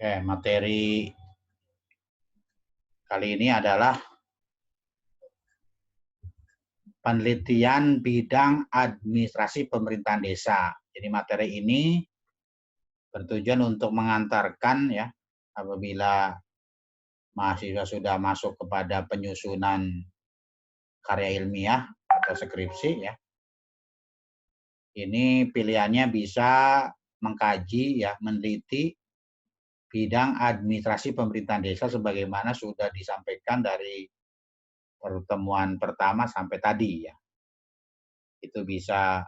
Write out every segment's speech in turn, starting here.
Oke, materi kali ini adalah penelitian bidang administrasi pemerintahan desa. Jadi materi ini bertujuan untuk mengantarkan ya, apabila mahasiswa sudah masuk kepada penyusunan karya ilmiah atau skripsi ya. Ini pilihannya bisa mengkaji ya, meneliti bidang administrasi pemerintahan desa sebagaimana sudah disampaikan dari pertemuan pertama sampai tadi ya. Itu bisa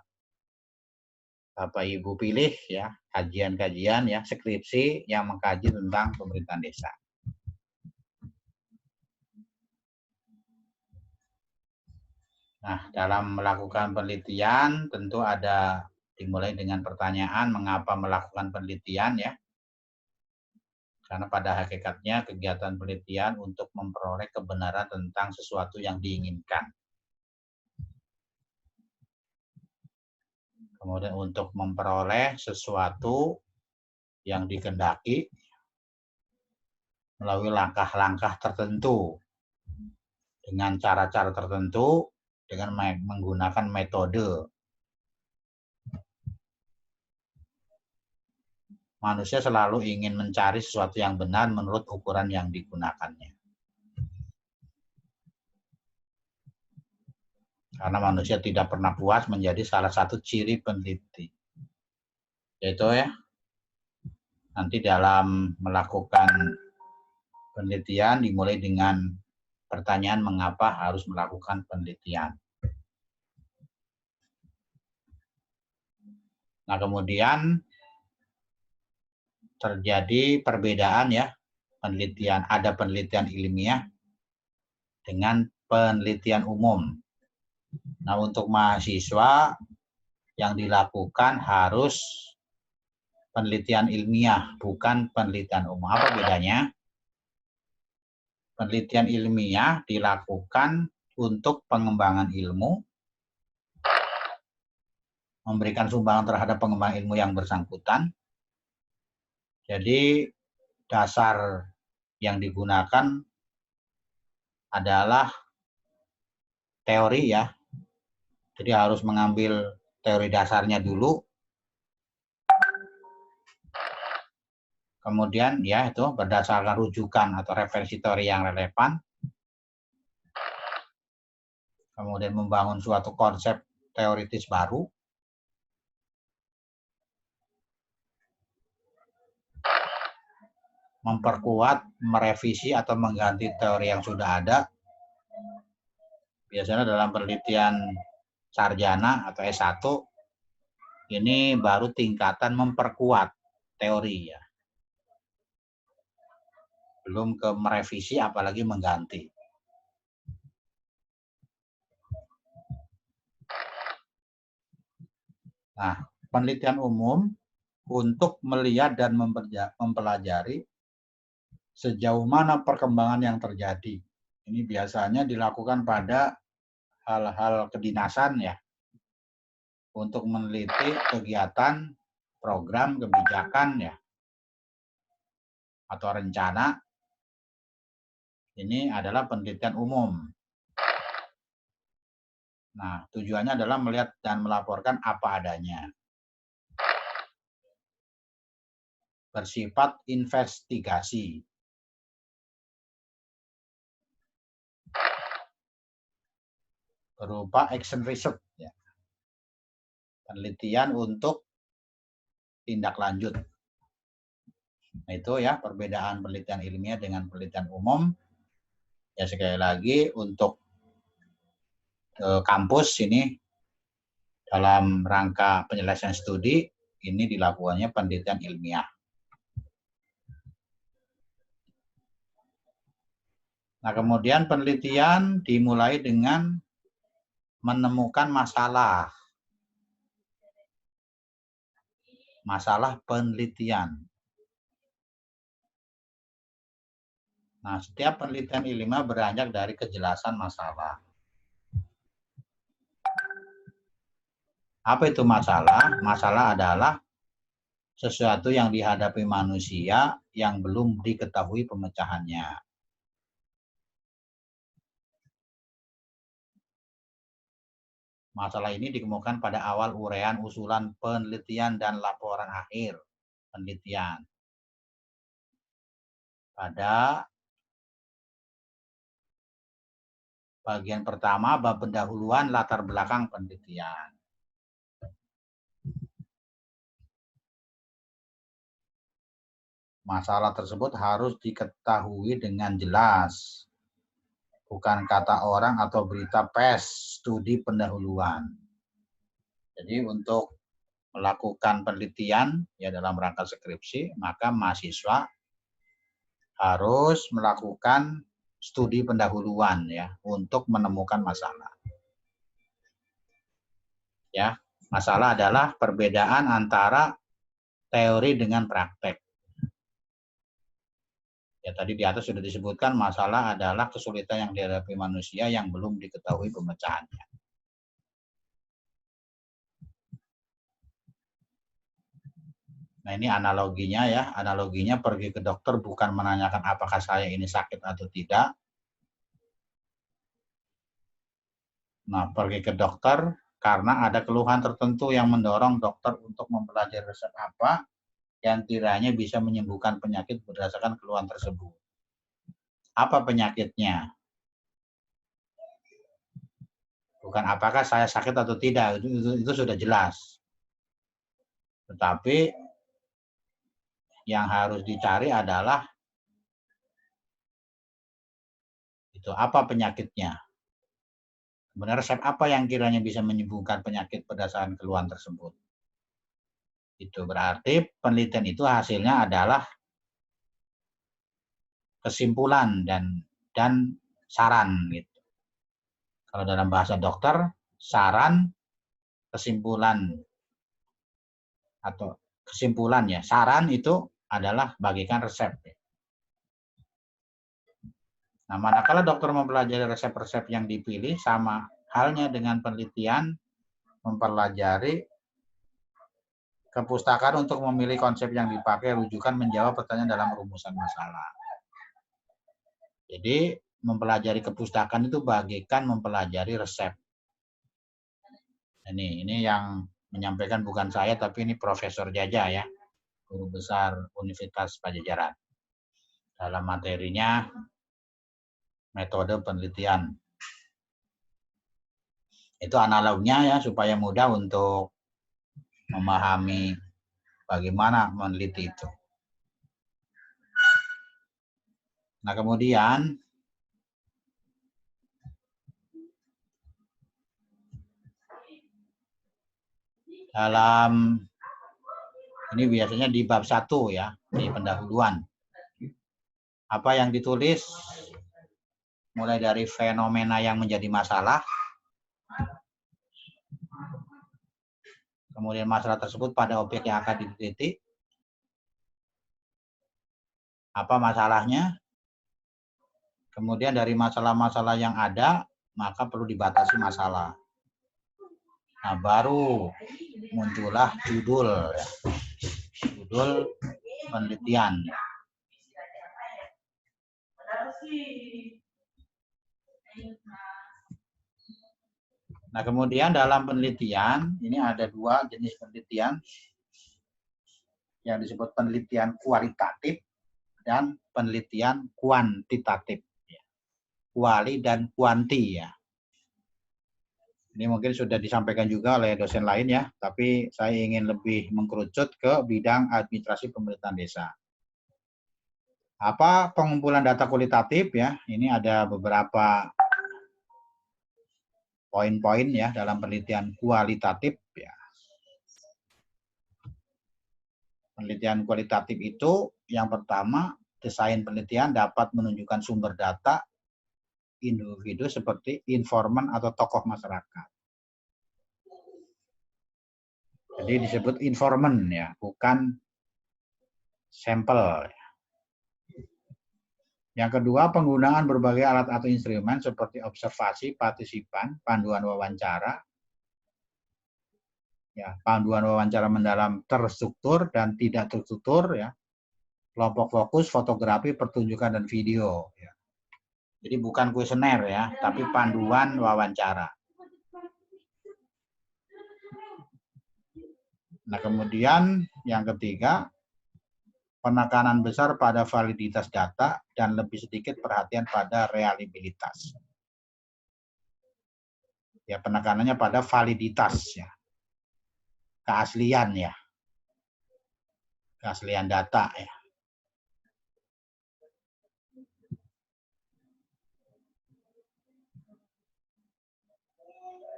Bapak Ibu pilih ya, kajian-kajian ya, skripsi yang mengkaji tentang pemerintahan desa. Nah, dalam melakukan penelitian tentu ada dimulai dengan pertanyaan mengapa melakukan penelitian ya. Karena pada hakikatnya kegiatan penelitian untuk memperoleh kebenaran tentang sesuatu yang diinginkan. Kemudian untuk memperoleh sesuatu yang dikehendaki melalui langkah-langkah tertentu dengan cara-cara tertentu dengan menggunakan metode. Manusia selalu ingin mencari sesuatu yang benar menurut ukuran yang digunakannya. Karena manusia tidak pernah puas menjadi salah satu ciri peneliti. Yaitu ya, nanti dalam melakukan penelitian dimulai dengan pertanyaan mengapa harus melakukan penelitian. Nah, kemudian terjadi perbedaan ya, penelitian, ada penelitian ilmiah dengan penelitian umum. Nah, untuk mahasiswa yang dilakukan harus penelitian ilmiah, bukan penelitian umum. Apa bedanya? Penelitian ilmiah dilakukan untuk pengembangan ilmu, memberikan sumbangan terhadap pengembangan ilmu yang bersangkutan. Jadi dasar yang digunakan adalah teori ya. Jadi harus mengambil teori dasarnya dulu. Kemudian ya itu berdasarkan rujukan atau referensi teori yang relevan. Kemudian membangun suatu konsep teoritis baru. Memperkuat, merevisi atau mengganti teori yang sudah ada. Biasanya dalam penelitian sarjana atau S1 ini baru tingkatan memperkuat teori ya. Belum ke merevisi apalagi mengganti. Nah, penelitian umum untuk melihat dan mempelajari sejauh mana perkembangan yang terjadi. Ini biasanya dilakukan pada hal-hal kedinasan ya, untuk meneliti kegiatan, program, kebijakan ya, atau rencana. Ini adalah penelitian umum. Nah, tujuannya adalah melihat dan melaporkan apa adanya. Bersifat investigasi. Berupa action research ya. Penelitian untuk tindak lanjut. Nah, itu ya perbedaan penelitian ilmiah dengan penelitian umum. Ya sekali lagi untuk kampus ini dalam rangka penyelesaian studi ini dilakukannya penelitian ilmiah. Nah, kemudian penelitian dimulai dengan menemukan masalah. Masalah penelitian. Nah, setiap penelitian ilmiah beranjak dari kejelasan masalah. Apa itu masalah? Masalah adalah sesuatu yang dihadapi manusia yang belum diketahui pemecahannya. Masalah ini dikemukakan pada awal uraian usulan penelitian dan laporan akhir penelitian. Pada bagian pertama, bab pendahuluan latar belakang penelitian. Masalah tersebut harus diketahui dengan jelas. Bukan kata orang atau berita pers, studi pendahuluan. Jadi untuk melakukan penelitian ya dalam rangka skripsi, maka mahasiswa harus melakukan studi pendahuluan ya untuk menemukan masalah. Ya, masalah adalah perbedaan antara teori dengan praktek. Ya, tadi di atas sudah disebutkan masalah adalah kesulitan yang dihadapi manusia yang belum diketahui pemecahannya. Nah, ini analoginya ya. Analoginya pergi ke dokter bukan menanyakan apakah saya ini sakit atau tidak. Nah, pergi ke dokter karena ada keluhan tertentu yang mendorong dokter untuk mempelajari resep apa yang kiranya bisa menyembuhkan penyakit berdasarkan keluhan tersebut. Apa penyakitnya? Bukan apakah saya sakit atau tidak, itu sudah jelas. Tetapi yang harus dicari adalah itu apa penyakitnya. Sebenarnya resep apa yang kiranya bisa menyembuhkan penyakit berdasarkan keluhan tersebut. Itu berarti penelitian itu hasilnya adalah kesimpulan dan saran gitu. Kalau dalam bahasa dokter, saran, kesimpulan atau kesimpulan ya. Saran itu adalah bagikan resep. Nah, manakala dokter mempelajari resep-resep yang dipilih, sama halnya dengan penelitian mempelajari kepustakaan untuk memilih konsep yang dipakai, rujukan menjawab pertanyaan dalam rumusan masalah. Jadi mempelajari kepustakaan itu bagikan mempelajari resep. Ini yang menyampaikan bukan saya, tapi ini Profesor Jaja ya, Guru Besar Universitas Padjadjaran. Dalam materinya metode penelitian. Itu analoginya ya supaya mudah untuk memahami bagaimana meneliti itu. Nah, kemudian dalam ini biasanya di bab 1 ya, di pendahuluan. Apa yang ditulis mulai dari fenomena yang menjadi masalah, kemudian masalah tersebut pada objek yang akan diteliti, apa masalahnya, kemudian dari masalah-masalah yang ada, maka perlu dibatasi masalah. Nah, baru muncullah judul penelitian. Nah, kemudian dalam penelitian, ini ada 2 jenis penelitian yang disebut penelitian kualitatif dan penelitian kuantitatif. Kuali dan kuanti ya. Ini mungkin sudah disampaikan juga oleh dosen lain ya, tapi saya ingin lebih mengkerucut ke bidang administrasi pemerintahan desa. Apa pengumpulan data kualitatif ya? Ini ada beberapa poin-poin ya dalam penelitian kualitatif ya. Penelitian kualitatif itu yang pertama, desain penelitian dapat menunjukkan sumber data individu seperti informan atau tokoh masyarakat. Jadi disebut informan ya, bukan sampel. Yang kedua, penggunaan berbagai alat atau instrumen seperti observasi partisipan, panduan wawancara, Ya, panduan wawancara mendalam terstruktur dan tidak terstruktur, ya. Kelompok fokus, fotografi, pertunjukan, dan video. Ya. Jadi bukan kuesioner ya, tapi panduan wawancara. Nah, kemudian yang ketiga, penekanan besar pada validitas data dan lebih sedikit perhatian pada reliabilitas. Ya, penekanannya pada validitas ya. Keaslian ya. Keaslian data ya.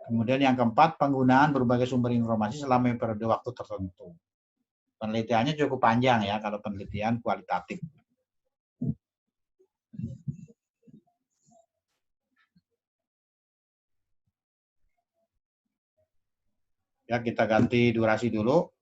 Kemudian yang keempat, penggunaan berbagai sumber informasi selama periode waktu tertentu. Penelitiannya cukup panjang ya kalau penelitian kualitatif. Ya, kita ganti durasi dulu.